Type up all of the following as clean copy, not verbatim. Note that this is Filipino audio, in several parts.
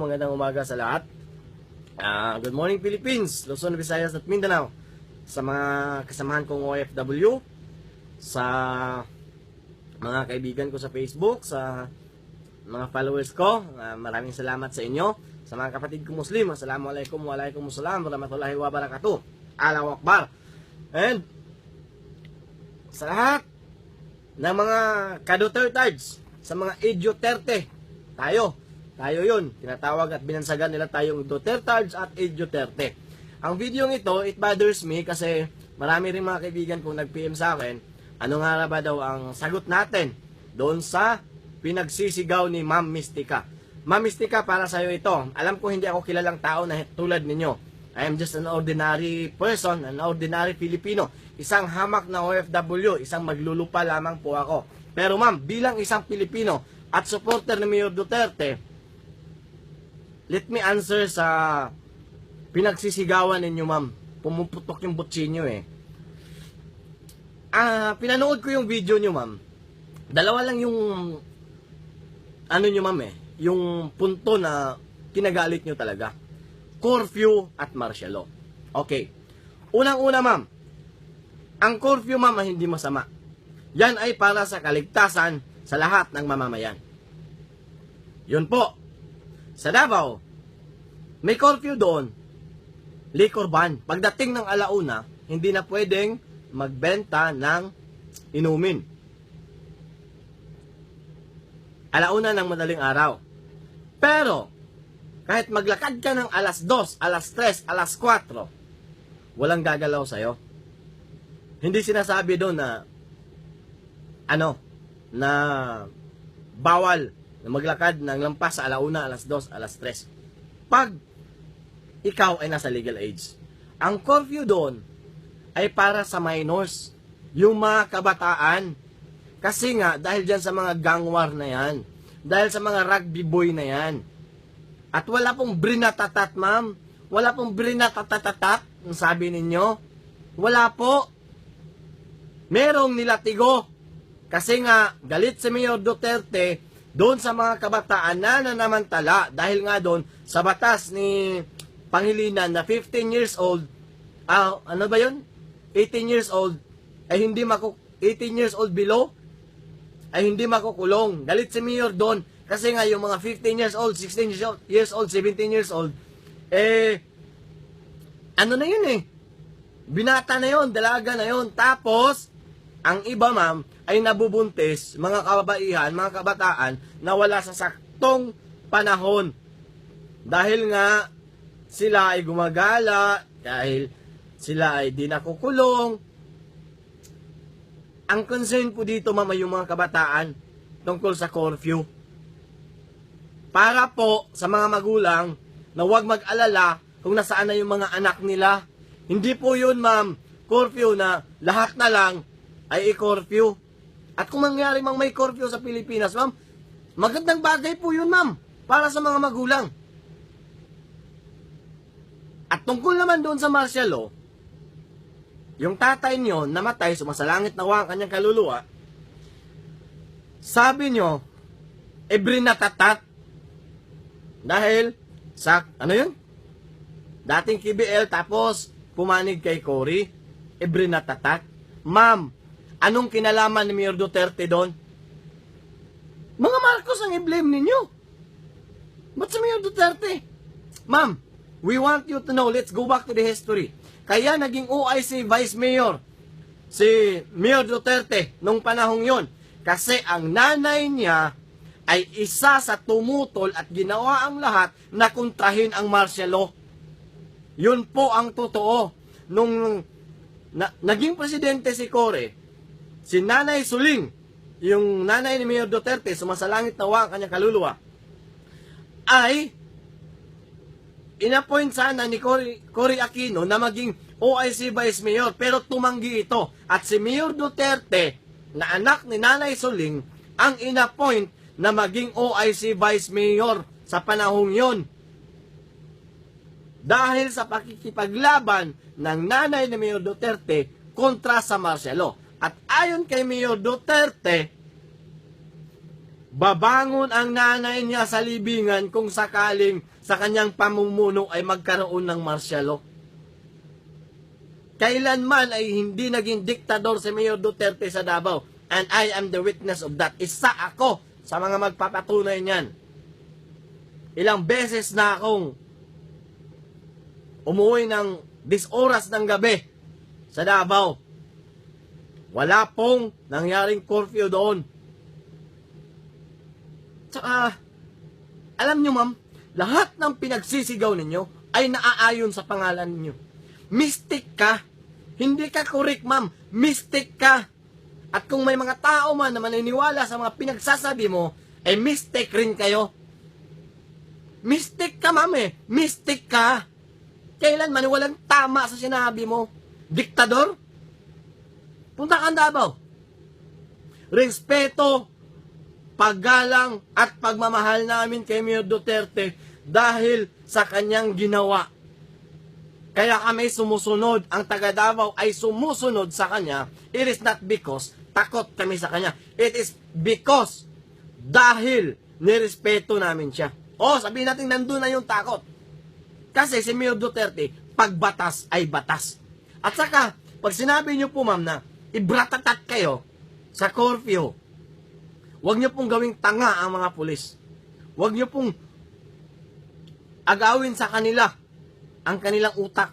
magandang umaga sa lahat. Good morning Philippines, Luzon, Visayas at Mindanao. Sa mga kasamahan kong OFW, sa mga kaibigan ko sa Facebook, sa mga followers ko, maraming salamat sa inyo. Sa mga kapatid ko Muslim, Assalamualaikum Waalaikumsalam Warahmatullahi Wabarakatuh. Allahu Akbar. And sa lahat ng mga kadutertards, sa mga idioterte, tayo yun, tinatawag at binansagan nila tayong Dutertards at Duterte. Ang video ito, it bothers me kasi marami rin mga kaibigan kong nag-PM sa akin, ano nga ba daw ang sagot natin doon sa pinagsisigaw ni Ma'am Mystica. Ma'am Mystica, para sa'yo ito. Alam ko hindi ako kilalang tao na tulad ninyo. I am just an ordinary person, an ordinary Filipino. Isang hamak na OFW, isang maglulupa lamang po ako. Pero ma'am, bilang isang Pilipino at supporter ni Mayor Duterte, let me answer sa pinagsisigawan ninyo, ma'am. Pumuputok yung butsi nyo eh. Pinanood ko yung video nyo, ma'am. Dalawa lang yung ano nyo, ma'am eh. Yung punto na kinagalit nyo talaga. Curfew at martial law. Okay. Unang-una, ma'am. Ang curfew, ma'am, ay hindi masama. Yan ay para sa kaligtasan sa lahat ng mamamayan. Yun po. Sa Davao, may curfew doon, liquor ban. Pagdating ng alauna, hindi na pwedeng magbenta ng inumin. Alauna ng madaling araw. Pero, kahit maglakad ka ng alas 2, alas 3, alas 4, walang gagalaw sa'yo. Hindi sinasabi doon na, na bawal na maglakad ng lampas sa alauna, alas 2, alas 3. Pag ikaw ay nasa legal age. Ang curfew doon ay para sa minors, yung mga kabataan. Kasi nga, dahil dyan sa mga gang war na yan, dahil sa mga rugby boy na yan, at wala pong brinatatat, ma'am. Wala pong brinatatatat, ang sabi ninyo. Wala po. Merong nilatigo. Kasi nga, galit si Mayor Duterte doon sa mga kabataan na nanamantala dahil nga doon sa batas ni Pangilinan na 15 years old, ano ba yun? 18 years old, ay hindi 18 years old below, ay hindi makukulong. Galit si Mayor doon kasi nga yung mga 15 years old, 16 years old, 17 years old, ano na yun eh, binata na yun, dalaga na yun. Tapos, ang iba, ma'am, ay nabubuntis, mga kababaihan, mga kabataan, na wala sa saktong panahon. Dahil nga, sila ay gumagala, dahil sila ay di nakukulong. Ang concern po dito, ma'am, ay yung mga kabataan tungkol sa curfew. Para po sa mga magulang na huwag mag-alala kung nasaan na yung mga anak nila. Hindi po yun, ma'am, curfew na lahat na lang ay i-curfew. At kung mangyari mang may curfew sa Pilipinas, ma'am, magandang bagay po yun, ma'am, para sa mga magulang. At tungkol naman doon sa martial law, yung tatay nyo namatay, sumasalangit nawa ang kanyang kaluluwa, sabi nyo, brinatatat. Dahil sa, dating KBL, tapos pumanig kay Cory, brinatatat. Ma'am, anong kinalaman ni Mayor Duterte doon? Mga Marcos ang i-blame ninyo. Ba't si Mayor Duterte? Ma'am, we want you to know, let's go back to the history. Kaya naging OIC Vice Mayor si Mayor Duterte nung panahong yon. Kasi ang nanay niya ay isa sa tumutol at ginawa ang lahat na kontrahin ang martial law. Yun po ang totoo. Nung naging presidente si Cory, si Nanay Suling, yung nanay ni Mayor Duterte, sumasalangit nawa ang kanyang kaluluwa, ay inappoint sana ni Cory Aquino na maging OIC Vice Mayor, pero tumanggi ito. At si Mayor Duterte, na anak ni Nanay Suling, ang inappoint na maging OIC Vice Mayor sa panahong yon. Dahil sa pakikipaglaban ng nanay ni Mayor Duterte kontra sa martial law. At ayon kay Mayor Duterte, babangon ang nanay niya sa libingan kung sakaling sa kanyang pamumuno ay magkaroon ng martial law. Kailanman ay hindi naging diktador si Mayor Duterte sa Davao. And I am the witness of that. Isa ako sa mga magpapatunay niyan. Ilang beses na akong umuwi ng 10 oras ng gabi sa Davao. Wala pong nangyaring curfew doon. Tsaka, alam nyo ma'am, lahat ng pinagsisigaw ninyo ay naaayon sa pangalan ninyo. Mystic ka. Hindi ka correct, ma'am. Mystic ka. At kung may mga tao man na maniniwala sa mga pinagsasabi mo, ay mystic rin kayo. Mystic ka, ma'am eh. Mystic ka. Kailanman walang tama sa sinabi mo. Diktador? Punta ka ang Davao. Respeto, paggalang at pagmamahal namin kay Mayor Duterte dahil sa kanyang ginawa. Kaya kami sumusunod, ang taga Davao ay sumusunod sa kanya. It is not because takot kami sa kanya. It is because dahil nirespeto namin siya. O, sabihin natin nandun na yung takot. Kasi si Mayor Duterte, pagbatas ay batas. At saka, pag sinabi niyo po ma'am na ibratatat kayo sa curfew, huwag niyo pong gawing tanga ang mga pulis. Huwag niyo pong agawin sa kanila ang kanilang utak.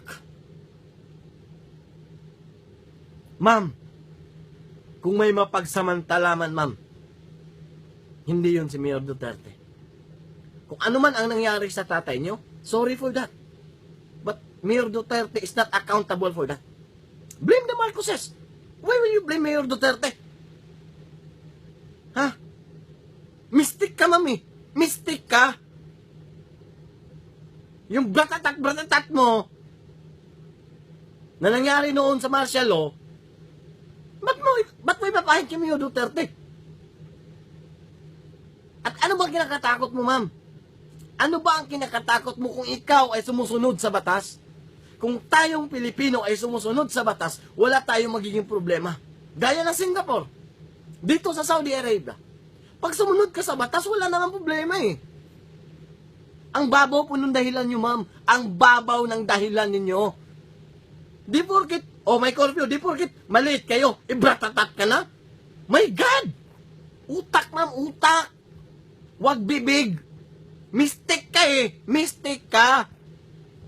Ma'am, kung may mapagsamantalaman, ma'am, hindi yun si Mayor Duterte. Kung ano man ang nangyari sa tatay nyo, sorry for that. But Mayor Duterte is not accountable for that. Blame the Marcoses. Why will you blame Mayor Duterte? Ha? Mystic ka, ma'am eh. Mystic ka. Yung bratatat mo na nangyari noon sa martial law, ba't mo ipapahid kay Mayor Duterte? At ano ba kinakatakot mo, ma'am? Ano ba ang kinakatakot mo kung ikaw ay sumusunod sa batas? Kung tayong Pilipino ay sumusunod sa batas, wala tayong magiging problema. Gaya ng Singapore. Dito sa Saudi Arabia. Pag sumunod ka sa batas, wala namang problema eh. Ang babaw po ng dahilan nyo, ma'am. Ang babaw ng dahilan ninyo. Di porkit, may curfew, di porkit, maliit kayo, ibratatat ka na. My God! Utak, ma'am, utak. Huwag bibig. Mystic ka eh. Mystic ka.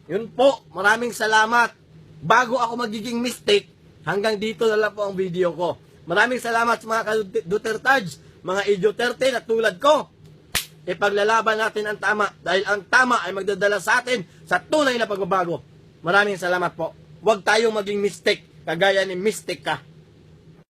Yun po, maraming salamat. Bago ako magiging mystic, hanggang dito na lang po ang video ko. Maraming salamat sa mga ka-Dutertage, mga Duterte na tulad ko. Ipaglalaban natin ang tama dahil ang tama ay magdadala sa atin sa tunay na pagbabago. Maraming salamat po. Huwag tayong maging mistake kagaya ni Mystic ka.